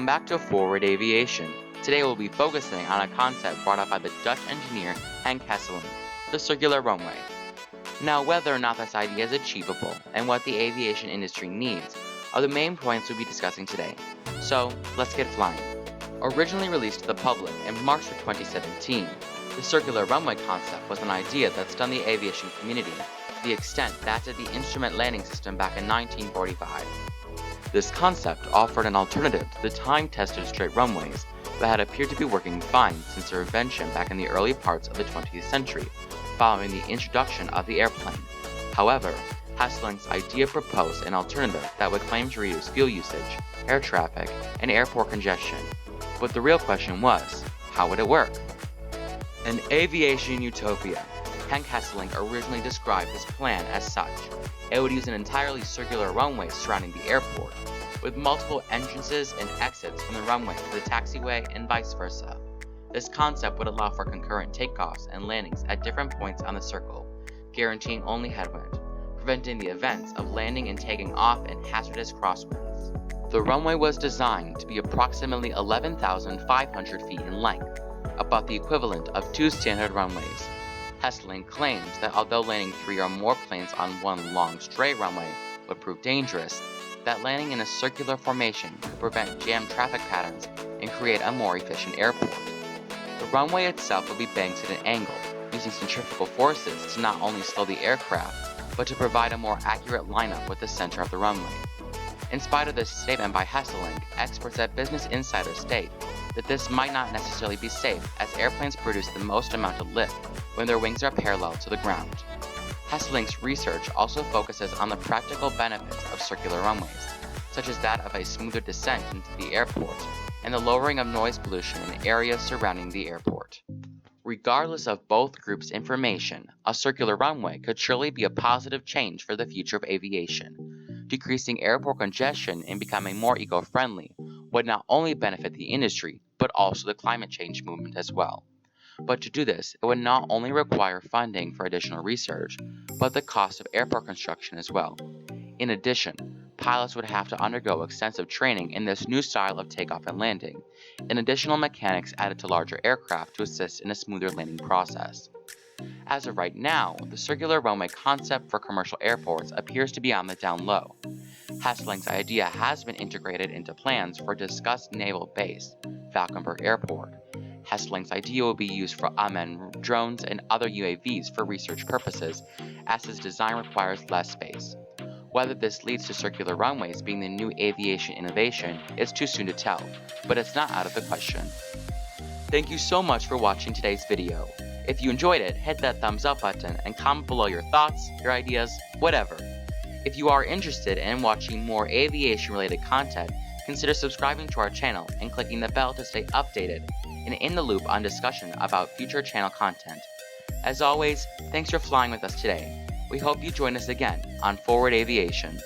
Welcome back to Forward Aviation. Today we'll be focusing on a concept brought up by the Dutch engineer Henk Hesselink, the circular runway. Now, whether or not this idea is achievable and what the aviation industry needs are the main points we'll be discussing today. So, let's get flying. Originally released to the public in March of 2017, the circular runway concept was an idea that stunned the aviation community to the extent that did the instrument landing system back in 1945. This concept offered an alternative to the time-tested straight runways that had appeared to be working fine since their invention back in the early parts of the 20th century, following the introduction of the airplane. However, Hesselink's idea proposed an alternative that would claim to reduce fuel usage, air traffic, and airport congestion. But the real question was, how would it work? An aviation utopia. Henk Hesselink originally described his plan as such. It would use an entirely circular runway surrounding the airport, with multiple entrances and exits from the runway to the taxiway and vice versa. This concept would allow for concurrent takeoffs and landings at different points on the circle, guaranteeing only headwind, preventing the events of landing and taking off in hazardous crosswinds. The runway was designed to be approximately 11,500 feet in length, about the equivalent of 2 standard runways. Hesselink claims that although landing 3 or more planes on one long straight runway would prove dangerous, that landing in a circular formation could prevent jammed traffic patterns and create a more efficient airport. The runway itself would be banked at an angle, using centrifugal forces to not only slow the aircraft, but to provide a more accurate lineup with the center of the runway. In spite of this statement by Hesselink, experts at Business Insider state that this might not necessarily be safe, as airplanes produce the most amount of lift when their wings are parallel to the ground. Hesselink's research also focuses on the practical benefits of circular runways, such as that of a smoother descent into the airport and the lowering of noise pollution in areas surrounding the airport. Regardless of both groups' information, a circular runway could surely be a positive change for the future of aviation. Decreasing airport congestion and becoming more eco-friendly would not only benefit the industry, but also the climate change movement as well. But to do this, it would not only require funding for additional research, but the cost of airport construction as well. In addition, pilots would have to undergo extensive training in this new style of takeoff and landing, and additional mechanics added to larger aircraft to assist in a smoother landing process. As of right now, the circular runway concept for commercial airports appears to be on the down low. Hesselink's idea has been integrated into plans for a discussed naval base, Valkenburg Airport. Hesselink's idea will be used for unmanned drones and other UAVs for research purposes, as his design requires less space. Whether this leads to circular runways being the new aviation innovation is too soon to tell, but it's not out of the question. Thank you so much for watching today's video. If you enjoyed it, hit that thumbs up button and comment below your thoughts, your ideas, whatever. If you are interested in watching more aviation related content, consider subscribing to our channel and clicking the bell to stay updated and in the loop on discussion about future channel content. As always, thanks for flying with us today. We hope you join us again on Forward Aviation.